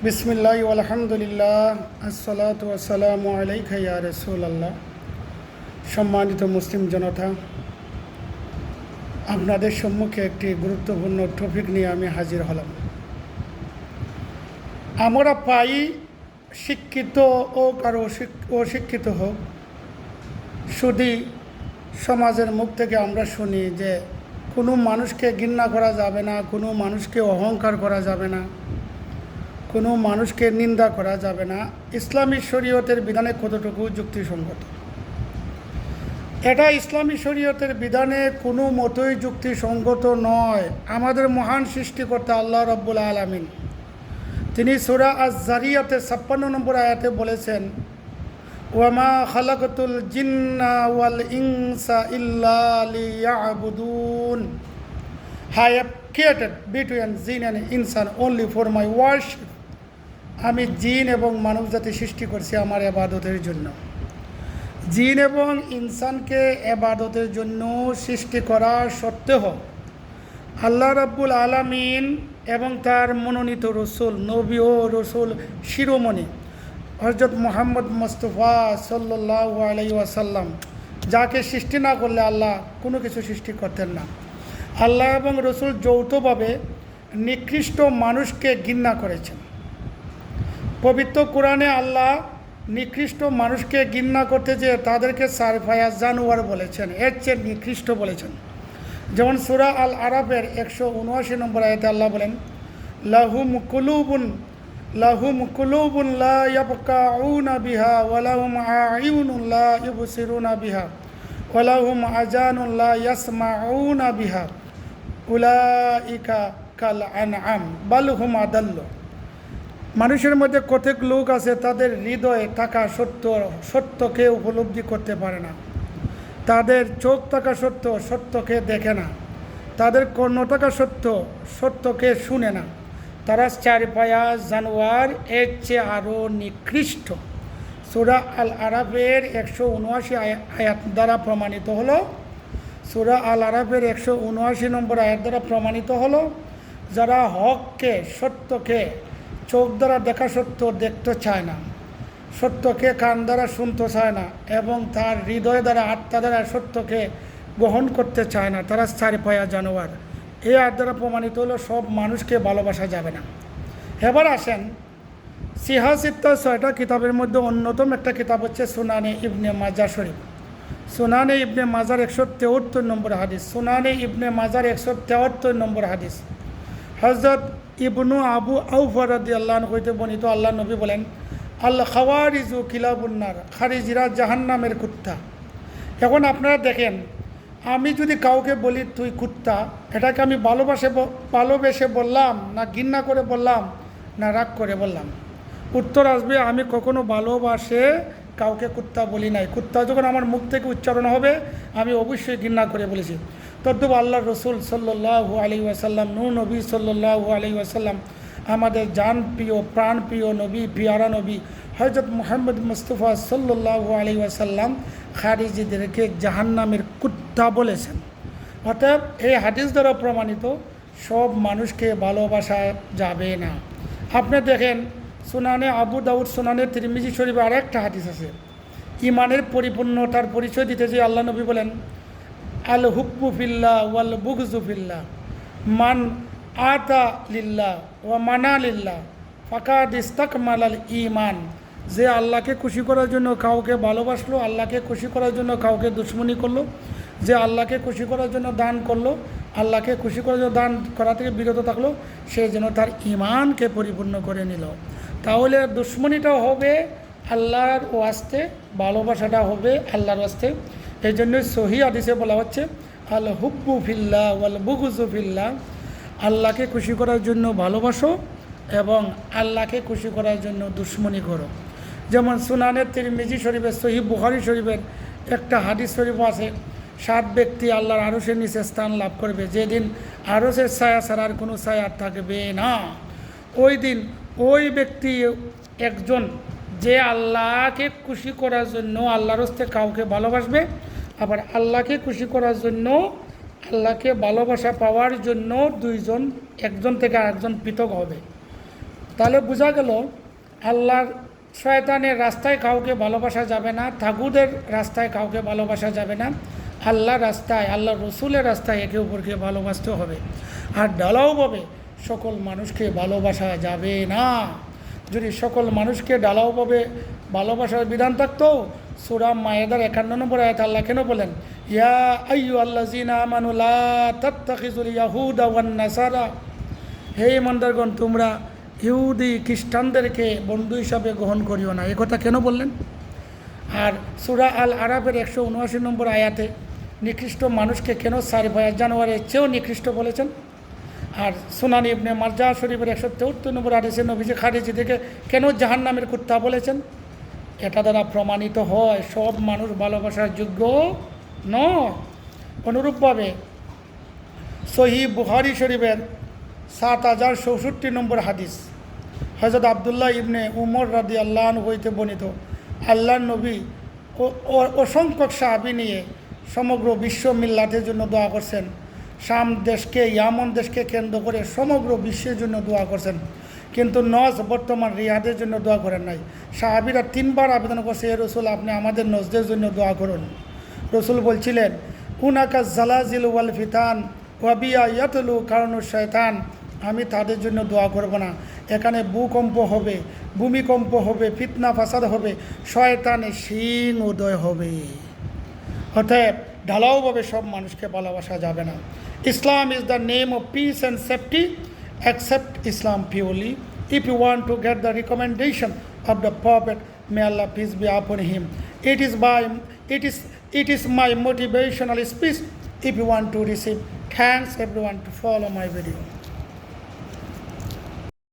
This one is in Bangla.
বিসমিল্লাহি আলহামদুলিল্লাহ আসসালাতু ওয়াসসালামু আলাইকা ইয়া রাসূলুল্লাহ। সম্মানিত মুসলিম জনতা, আপনাদের সম্মুখে একটি গুরুত্বপূর্ণ টপিক নিয়ে আমি হাজির হলাম। আমরা পাই, শিক্ষিত হোক আর অশিক্ষিত হোক, শুধু সমাজের মুখ থেকে আমরা শুনি যে কোনো মানুষকে ঘৃণা করা যাবে না, কোনো মানুষকে অহংকার করা যাবে না, কোনো মানুষকে নিন্দা করা যাবে না। ইসলামী শরীয়তের বিধানে কতটুকু যুক্তিসঙ্গত? এটা ইসলামী শরীয়তের বিধানে কোনো মতোই যুক্তিসঙ্গত নয়। আমাদের মহান সৃষ্টিকর্তা আল্লাহ রাব্বুল আলামিন তিনি সূরা আয-যারিয়াতের ৫৬ নম্বর আয়াতে বলেছেন, ওয়ামা খালাকতুল জিন্না ওয়াল ইনসা ইল্লা লিয়াবুদুন। I have created between jinn and insan only for my worship. আমি জিন এবং মানব জাতি সৃষ্টি করছি আমার ইবাদতের জন্য। জিন এবং ইনসানকে ইবাদতের জন্য সৃষ্টি করা সত্ত্বেও আল্লাহ রাব্বুল আলামিন এবং তার মনোনীত রসুল, নবী ও রসুল শিরোমণি হযরত মুহাম্মদ মুস্তাফা সাল্লাল্লাহু আলাইহি ওয়াসাল্লাম, যাকে সৃষ্টি না করলে আল্লাহ কোনো কিছু সৃষ্টি করতেন না। আল্লাহ এবং রসুল যৌথভাবে নিকৃষ্ট মানুষকে ঘৃণা করেছেন। পবিত্র কোরআনে আল্লাহ নিকৃষ্ট মানুষকে ঘৃণা করতে যে তাদেরকে সারফায়া জানোয়ার বলেছেন, এর চেয়ে নিকৃষ্ট বলেছেন। যেমন সূরা আল আরাফের ১৭৯ নম্বর আয়াতে আল্লাহ বলেন, লাহুম কুলুবুন লা ইয়াবকাউনা বিহা ওয়া লাহুম আ'য়ুনুন লা ইবসিরুনা বিহা ওয়া লাহুম আযানুন লা ইয়াসমাউনা বিহা উলাইকা কাল আনআম বাল হুম আদাল্ল। মানুষের মধ্যে কতক লোক আছে তাদের হৃদয়ে থাকা সত্যকে উপলব্ধি করতে পারে না, তাদের চোখ থাকা সত্যকে দেখে না, তাদের কর্ণ থাকা সত্যকে শুনে না। তারা চারপায়া জানোয়ার, এর চেয়ে আরও নিকৃষ্ট। সূরা আল আরাফের ১৭৯ আয়াত দ্বারা প্রমাণিত হলো, সূরা আল আরাফের ১৭৯ নম্বর আয়াত দ্বারা প্রমাণিত হলো, যারা হককে, সত্যকে চোখ দ্বারা দেখা সত্য দেখতে চায় না, সত্যকে কান দ্বারা শুনতে চায় না এবং তার হৃদয় দ্বারা, আত্মা দ্বারা সত্যকে গ্রহণ করতে চায় না, তারা চারপায়া জানোয়ার। এই আয়াত দ্বারা প্রমাণিত হলো সব মানুষকে ভালোবাসা যাবে না। এবার আসেন, সিহাসিত্তা ৬টা কিতাবের মধ্যে অন্যতম একটা কিতাব হচ্ছে সুনানে ইবনে মাজা শরীফ। সুনানে ইবনে মাজার ১৭৩ নম্বর হাদিস, সুনানে ইবনে মাজার ১৭৩ নম্বর হাদিস। হযরত ইবনু আবু আউফা রাদিয়াল্লাহু আনহু হইতে বর্ণিত, আল্লাহ নবী বলেন, আল খাওয়ারিজু কিলাবুন্নার, খারিজিরা জাহান্নামের কুত্তা। এখন আপনারা দেখেন, আমি যদি কাউকে বলি তুই কুত্তা, এটাকে আমি ভালোবেসে বললাম, না ঘৃণা করে বললাম, না রাগ করে বললাম? উত্তর আসবে, আমি কখনো ভালোবাসে কাউকে কুত্তা বলি নাই। কুত্তা যখন আমার মুখ থেকে উচ্চারণ হবে আমি অবশ্যই ঘৃণা করে বলেছি। তদ্রূপ আল্লাহ রসুল সাল্লাল্লাহু আলাইহি ওয়াসাল্লাম, নূর নবী সাল্লাল্লাহু আলাইহি ওয়াসাল্লাম, আমাদের জান প্রিয়, প্রাণ প্রিয় নবী, পিয়ারা নবী হযরত মুহাম্মদ মুস্তাফা সাল্লাল্লাহু আলাইহি ওয়াসাল্লাম খারিজিদেরকে জাহান্নামের কুত্তা বলেছেন। অতএব এই হাদিস দ্বারা প্রমাণিত সব মানুষকে ভালোবাসা যাবে না। আপনি দেখেন, সুনানে আবু দাউদ, সুনানে তিরমিজি শরীফে আরেকটা হাদিস আছে। ইমানের পরিপূর্ণতার পরিচয় দিতে যে আল্লাহ নবী বলেন, আল হুব্বু ফিল্লাহ ওয়াল বুগযু ফিল্লাহ, মান আতা লিল্লাহ ওয়া মানা লিল্লাহ ফাকাদ ইস্তাকমালাল ঈমান। যে আল্লাহকে খুশি করার জন্য কাউকে ভালোবাসলো, আল্লাহকে খুশি করার জন্য কাউকে দুশমনি করলো, যে আল্লাহকে খুশি করার জন্য দান করলো, আল্লাহকে খুশি করার জন্য দান করা থেকে বিরত থাকলো, সে যেন তার ঈমানকে পরিপূর্ণ করে নিল। তাহলে দুশমনিটাও হবে আল্লাহর ওয়াস্তে, ভালোবাসাটা হবে আল্লাহর ওয়াস্তে। এই জন্যই সহিহ হাদিসে বলা হচ্ছে, আল হুব্বু ফিল্লাহ ওয়াল বুগযু ফিল্লাহ, আল্লাহকে খুশি করার জন্য ভালোবাসো এবং আল্লাহকে খুশি করার জন্য দুশমনি করো। যেমন সুনানের তিরমিজি শরীফের, সহিহ বুখারী শরীফের একটা হাদিস শরীফ আছে, 7 ব্যক্তি আল্লাহর আরশের নিচে স্থান লাভ করবে, যেদিন আরশের ছায়া ছাড়া আর কোনো ছায়া থাকবে না। ওই দিন ওই ব্যক্তি একজন, যে আল্লাহকে খুশি করার জন্য আল্লাহর হস্তে কাউকে ভালোবাসবে, আবার আল্লাহকে খুশি করার জন্য, আল্লাহকে ভালোবাসা পাওয়ার জন্য দুইজন, একজন থেকে আরেকজন পৃথক হবে। তাহলে বোঝা গেল আল্লাহর শয়তানের রাস্তায় কাউকে ভালোবাসা যাবে না, তাগুদের রাস্তায় কাউকে ভালোবাসা যাবে না, আল্লাহর রাস্তায়, আল্লাহ রসুলের রাস্তায় একে অপরকে ভালোবাসতে হবে। আর ঢালাওভাবে সকল মানুষকে ভালোবাসা যাবে না। যদি সকল মানুষকে ঢালাওভাবে ভালোবাসার বিধান থাকতো, সূরা মায়েদার 51 নম্বর আয়াতে আল্লাহ কেন বলেন, ইয়া আইয়ুহাল্লাযীনা আমানু লা তাত্তাখিযুল ইয়াহুদা ওয়ান নাসারা, হে ইমানদারগণ তোমরা ইহুদি খ্রিস্টানদেরকে বন্ধু হিসাবে গ্রহণ করিও না। এ কথা কেন বললেন? আর সূরা আল আরাফের 179 নম্বর আয়াতে নিকৃষ্ট মানুষকে কেন সারিফায়ার জানোয়ারের চেয়েও নিকৃষ্ট বলেছেন? আর সুনানি ইবনে মারজা শরীফের 174 নম্বর হাদিসে নবীজি খারিজি থেকে কেন জাহান্নামের কুত্তা বলেছেন? এটা দ্বারা প্রমাণিত হয় সব মানুষ ভালোবাসার যোগ্য নয়। অনুরূপভাবে সহিহ বুখারী শরীফের 7064 নম্বর হাদিস হযরত আব্দুল্লাহ ইবনে উমর রাদিয়াল্লাহু আনহু হইতে বর্ণিত, আল্লাহর নবী অসংখ্য সাহাবী নিয়ে সমগ্র বিশ্ব মিল্লাতের জন্য দোয়া করছেন। শাম দেশকে, ইয়ামন দেশকে কেন্দ্র করে সমগ্র বিশ্বের জন্য দোয়া করছেন, কিন্তু নজ বর্তমান রিয়াদের জন্য দোয়া করেন নাই। সাহাবীরা 3 বার আবেদন করছে, এ রসুল আপনি আমাদের নজদের জন্য দোয়া করুন। রসুল বলছিলেন, উনাকা জালাজিল ওয়াল ফিতান ওয়াবিয়া ইয়াতলু কারণু শয়তান, আমি তাদের জন্য দোয়া করব না। এখানে ভূকম্প হবে, ভূমিকম্প হবে, ফিতনা ফাসাদ হবে, শয়তানের শিং উদয় হবে। অতএব ঢালাওভাবে সব মানুষকে ভালোবাসা যাবে না। Islam is the name of peace and safety. Accept Islam purely. If you want to get the recommendation of the Prophet, may Allah peace be upon him, it is my motivational speech. If you want to receive, thanks everyone to follow my video.